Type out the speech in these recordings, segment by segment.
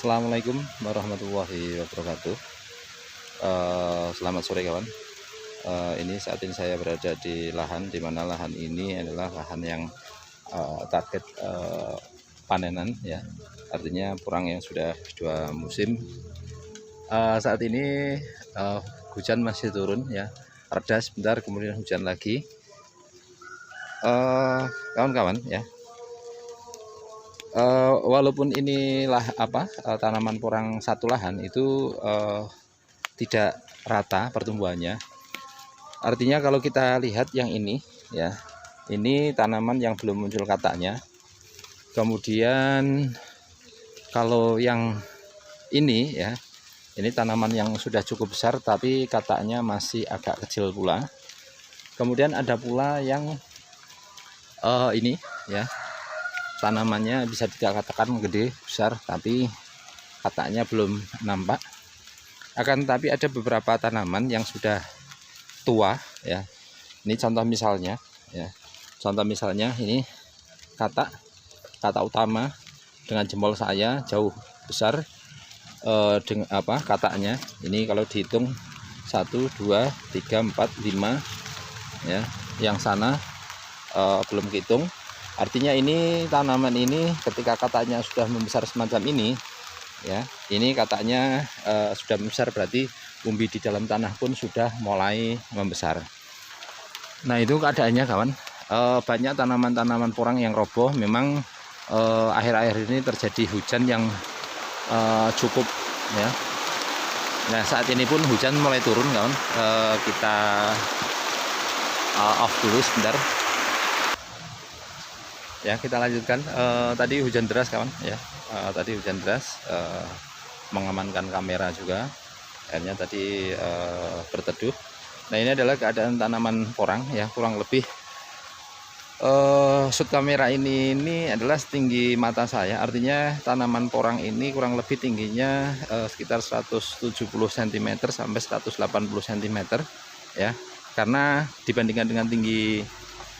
Assalamualaikum warahmatullahi wabarakatuh. Selamat sore kawan. Ini saat ini saya berada di lahan, di mana lahan ini adalah lahan yang target panenan ya. Artinya porang yang sudah 2 musim. Saat ini hujan masih turun ya, reda sebentar kemudian hujan lagi. Kawan-kawan ya. Walaupun inilah tanaman porang satu lahan itu tidak rata pertumbuhannya. Artinya kalau kita lihat yang ini ya, ini tanaman yang belum muncul katanya. Kemudian kalau yang ini ya, ini tanaman yang sudah cukup besar tapi katanya masih agak kecil pula. Kemudian ada pula yang ini ya, tanamannya bisa dikatakan gede besar tapi katanya belum nampak. Akan tetapi ada beberapa tanaman yang sudah tua ya. Ini contoh misalnya ya. Contoh misalnya ini kata utama dengan jempol saya jauh besar dengan katanya. Ini kalau dihitung 1 2 3 4 5 ya. Yang sana belum dihitung. Artinya ini tanaman ini ketika katanya sudah membesar semacam ini ya, ini katanya sudah membesar, berarti umbi di dalam tanah pun sudah mulai membesar. Nah itu keadaannya kawan. Banyak tanaman-tanaman porang yang roboh. Memang akhir-akhir ini terjadi hujan yang cukup ya. Nah saat ini pun hujan mulai turun kawan. Kita off dulu sebentar. Ya kita lanjutkan. Tadi hujan deras kawan ya. Tadi hujan deras mengamankan kamera juga. Akhirnya tadi berteduh. Nah ini adalah keadaan tanaman porang ya, kurang lebih shoot kamera ini adalah setinggi mata saya. Artinya tanaman porang ini kurang lebih tingginya sekitar 170 cm sampai 180 cm ya. Karena dibandingkan dengan tinggi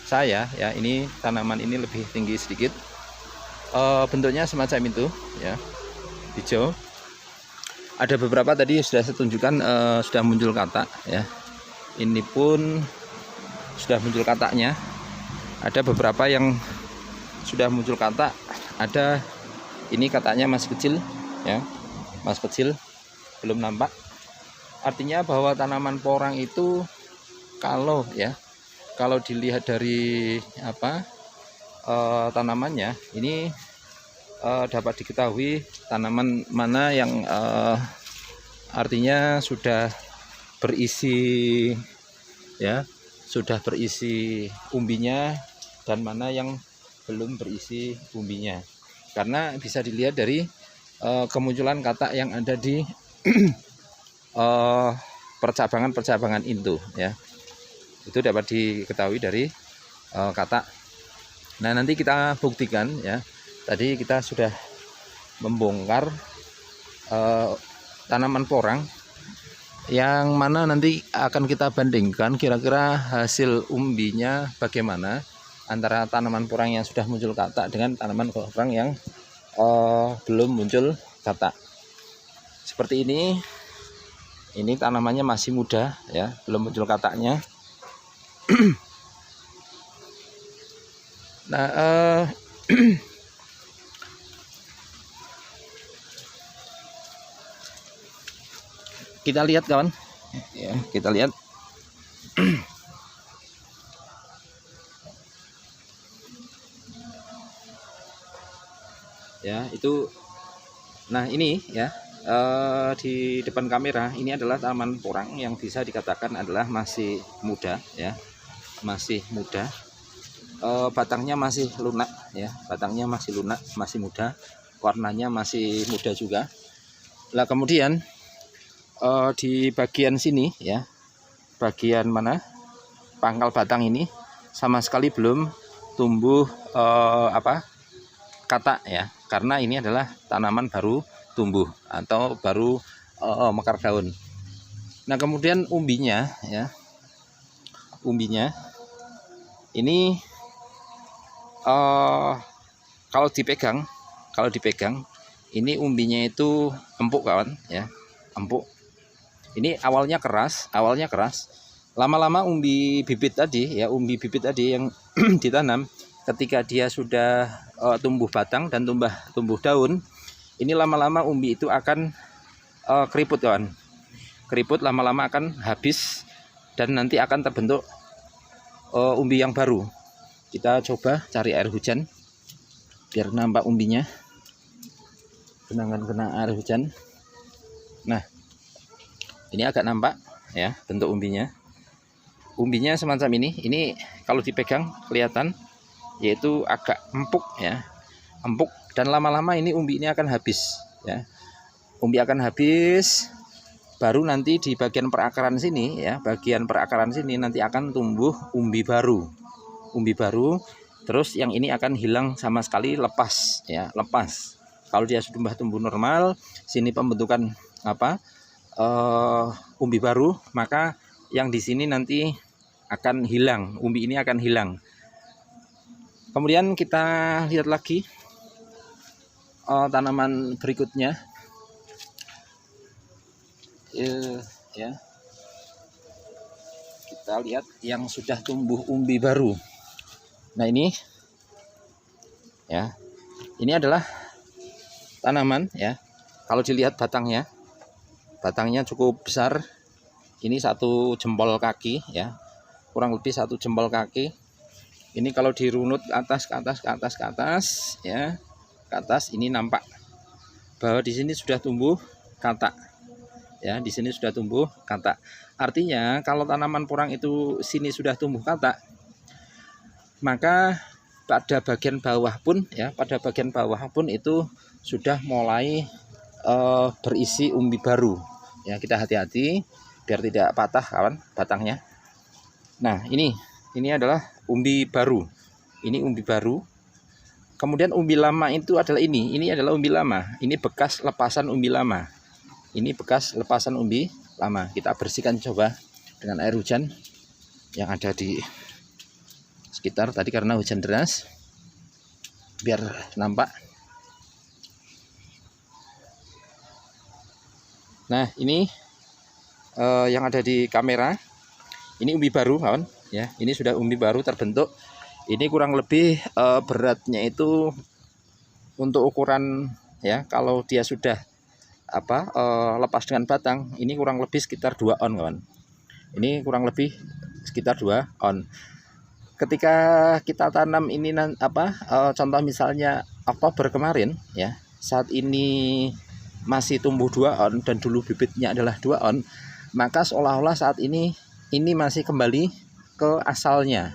saya ya, ini tanaman ini lebih tinggi sedikit. Bentuknya semacam itu ya, hijau. Ada beberapa tadi sudah saya tunjukkan sudah muncul kata ya. Ini pun sudah muncul katanya. Ada beberapa yang sudah muncul kata. Ada ini katanya masih kecil ya, masih kecil, belum nampak. Artinya bahwa tanaman porang itu kalau dilihat dari tanamannya ini dapat diketahui tanaman mana yang artinya sudah berisi ya, sudah berisi umbinya, dan mana yang belum berisi umbinya. Karena bisa dilihat dari kemunculan kata yang ada di percabangan-percabangan itu ya. Itu dapat diketahui dari kata. Nah nanti kita buktikan ya. Tadi kita sudah membongkar tanaman porang yang mana nanti akan kita bandingkan kira-kira hasil umbinya bagaimana antara tanaman porang yang sudah muncul kata dengan tanaman porang yang belum muncul kata. Seperti ini tanamannya masih muda ya, belum muncul katanya. Nah kita lihat kawan ya, kita lihat ya itu. Nah ini ya, di depan kamera ini adalah tanaman porang yang bisa dikatakan adalah masih muda ya, masih muda. Batangnya masih lunak ya, batangnya masih lunak, masih muda, warnanya masih muda juga. Lah kemudian di bagian sini ya, bagian mana pangkal batang ini sama sekali belum tumbuh kata ya, karena ini adalah tanaman baru tumbuh atau baru mekar daun. Nah kemudian umbinya ya, umbinya ini kalau dipegang Ini umbinya itu empuk kawan ya, empuk. Ini awalnya keras, lama-lama umbi bibit tadi ya, umbi bibit tadi yang ditanam, ketika dia sudah tumbuh batang dan tumbuh daun, ini lama-lama umbi itu akan keriput kawan, keriput lama-lama akan habis dan nanti akan terbentuk umbi yang baru. Kita coba cari air hujan biar nampak umbinya, genangan kena air hujan. Nah, ini agak nampak ya bentuk umbinya. Umbinya semacam ini kalau dipegang kelihatan, yaitu agak empuk ya, empuk, dan lama-lama ini umbi ini akan habis ya. Umbi akan habis, baru nanti di bagian perakaran sini ya, bagian perakaran sini nanti akan tumbuh umbi baru. Umbi baru, terus yang ini akan hilang sama sekali, lepas ya, lepas. Kalau dia sudah tumbuh normal, sini pembentukan umbi baru, maka yang di sini nanti akan hilang, umbi ini akan hilang. Kemudian kita lihat lagi tanaman berikutnya. Ya, kita lihat yang sudah tumbuh umbi baru. Nah ini ya, ini adalah tanaman ya. Kalau dilihat batangnya cukup besar. Ini 1 jempol kaki ya, kurang lebih 1 jempol kaki. Ini kalau dirunut ke atas ya, ke atas, ini nampak bahwa di sini sudah tumbuh katak ya, di sini sudah tumbuh katak. Artinya kalau tanaman porang itu sini sudah tumbuh katak, maka pada bagian bawah pun ya, itu sudah mulai berisi umbi baru ya. Kita hati-hati biar tidak patah kawan batangnya. Nah ini adalah umbi baru, ini umbi baru. Kemudian umbi lama itu adalah ini adalah umbi lama, ini bekas lepasan umbi lama, ini bekas lepasan umbi lama. Kita bersihkan coba dengan air hujan yang ada di sekitar tadi karena hujan deras, biar nampak. Nah ini yang ada di kamera, ini umbi baru kawan ya, ini sudah umbi baru terbentuk. Ini kurang lebih beratnya itu untuk ukuran ya, kalau dia sudah lepas dengan batang, ini kurang lebih sekitar 2 on kawan. Ini kurang lebih sekitar 2 on. Ketika kita tanam ini contoh misalnya Oktober kemarin ya, saat ini masih tumbuh 2 on dan dulu bibitnya adalah 2 on, maka seolah-olah saat ini masih kembali ke asalnya.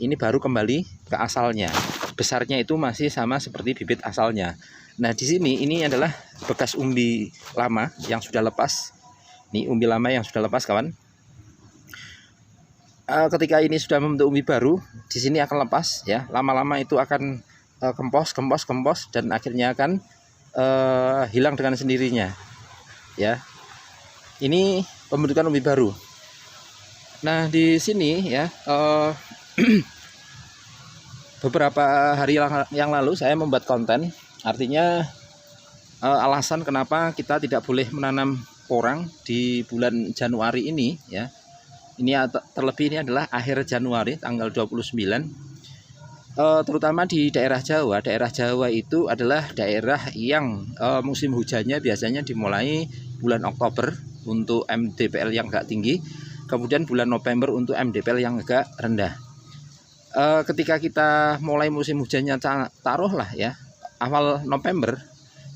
Ini baru kembali ke asalnya. Besarnya itu masih sama seperti bibit asalnya. Nah, di sini ini adalah bekas umbi lama yang sudah lepas. Ini umbi lama yang sudah lepas kawan. Ketika ini sudah membentuk umbi baru, di sini akan lepas ya. Lama-lama itu akan kempos dan akhirnya akan hilang dengan sendirinya. Ya. Ini pembentukan umbi baru. Nah, di sini ya beberapa hari yang lalu saya membuat konten, artinya alasan kenapa kita tidak boleh menanam porang di bulan Januari ini ya. Ini terlebih ini adalah akhir Januari tanggal 29, terutama di daerah Jawa. Daerah Jawa itu adalah daerah yang musim hujannya biasanya dimulai bulan Oktober untuk MDPL yang agak tinggi, kemudian bulan November untuk MDPL yang agak rendah. Ketika kita mulai musim hujannya taruhlah ya awal November,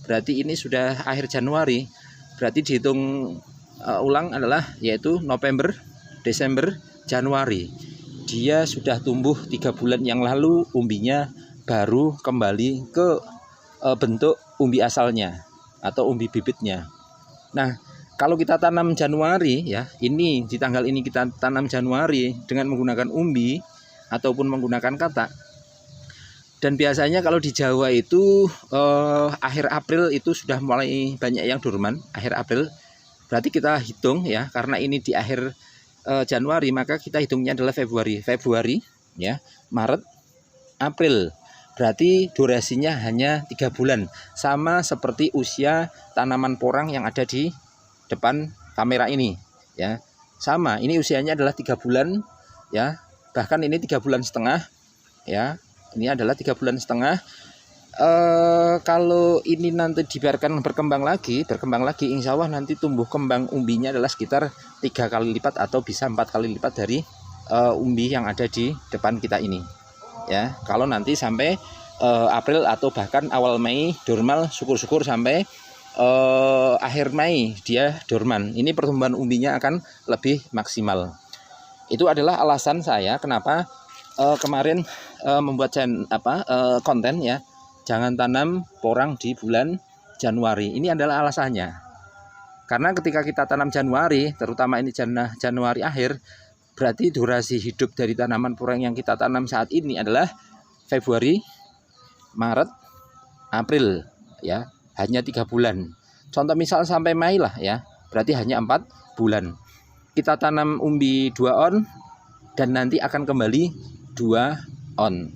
berarti ini sudah akhir Januari, berarti dihitung ulang adalah yaitu November, Desember, Januari. Dia sudah tumbuh 3 bulan yang lalu, umbinya baru kembali ke bentuk umbi asalnya atau umbi bibitnya. Nah, kalau kita tanam Januari ya, ini di tanggal ini kita tanam Januari dengan menggunakan umbi ataupun menggunakan katak. Dan biasanya kalau di Jawa itu akhir April itu sudah mulai banyak yang dorman, akhir April. Berarti kita hitung ya, karena ini di akhir Januari, maka kita hitungnya adalah Februari ya, Maret, April. berarti durasinya hanya 3 bulan, sama seperti usia tanaman porang yang ada di depan kamera ini ya. Sama, ini usianya adalah 3 bulan ya, bahkan ini 3 bulan setengah ya. Ini adalah 3 bulan setengah. Kalau ini nanti dibiarkan berkembang lagi, insya Allah nanti tumbuh kembang umbinya adalah sekitar 3 kali lipat atau bisa 4 kali lipat dari umbi yang ada di depan kita ini ya. Kalau nanti sampai April atau bahkan awal Mei normal, syukur-syukur sampai akhir Mei dia dorman, ini pertumbuhan umbinya akan lebih maksimal. Itu adalah alasan saya kenapa kemarin membuat konten ya, jangan tanam porang di bulan Januari. Ini adalah alasannya, karena ketika kita tanam Januari, terutama ini Januari akhir, berarti durasi hidup dari tanaman porang yang kita tanam saat ini adalah Februari, Maret, April ya, hanya 3 bulan. Contoh misal sampai Mei lah ya, berarti hanya 4 bulan. Kita tanam umbi 2 on dan nanti akan kembali 2 on.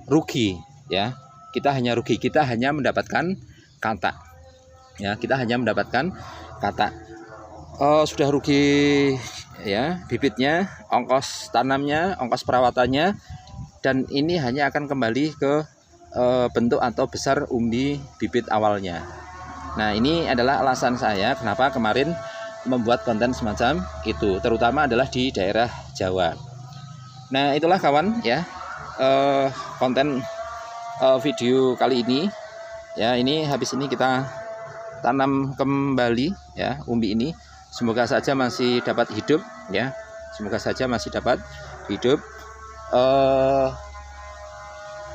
Rugi ya. Kita hanya rugi, kita hanya mendapatkan kata. Ya, kita hanya mendapatkan kata. Sudah rugi ya, bibitnya, ongkos tanamnya, ongkos perawatannya, dan ini hanya akan kembali ke bentuk atau besar umbi bibit awalnya. Nah, ini adalah alasan saya kenapa kemarin membuat konten semacam itu, terutama adalah di daerah Jawa. Nah, itulah kawan ya, konten video kali ini ya. Ini habis ini kita tanam kembali ya umbi ini, semoga saja masih dapat hidup ya, semoga saja masih dapat hidup.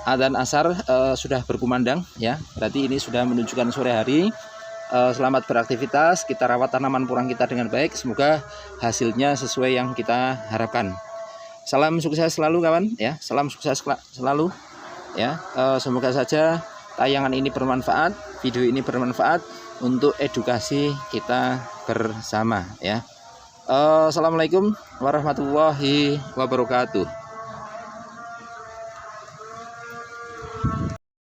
Adzan asar sudah berkumandang ya, berarti ini sudah menunjukkan sore hari. Selamat beraktivitas, kita rawat tanaman porang kita dengan baik, semoga hasilnya sesuai yang kita harapkan. Salam sukses selalu kawan ya, salam sukses selalu ya. Semoga saja tayangan ini bermanfaat, video ini bermanfaat untuk edukasi kita bersama ya. Assalamualaikum warahmatullahi wabarakatuh.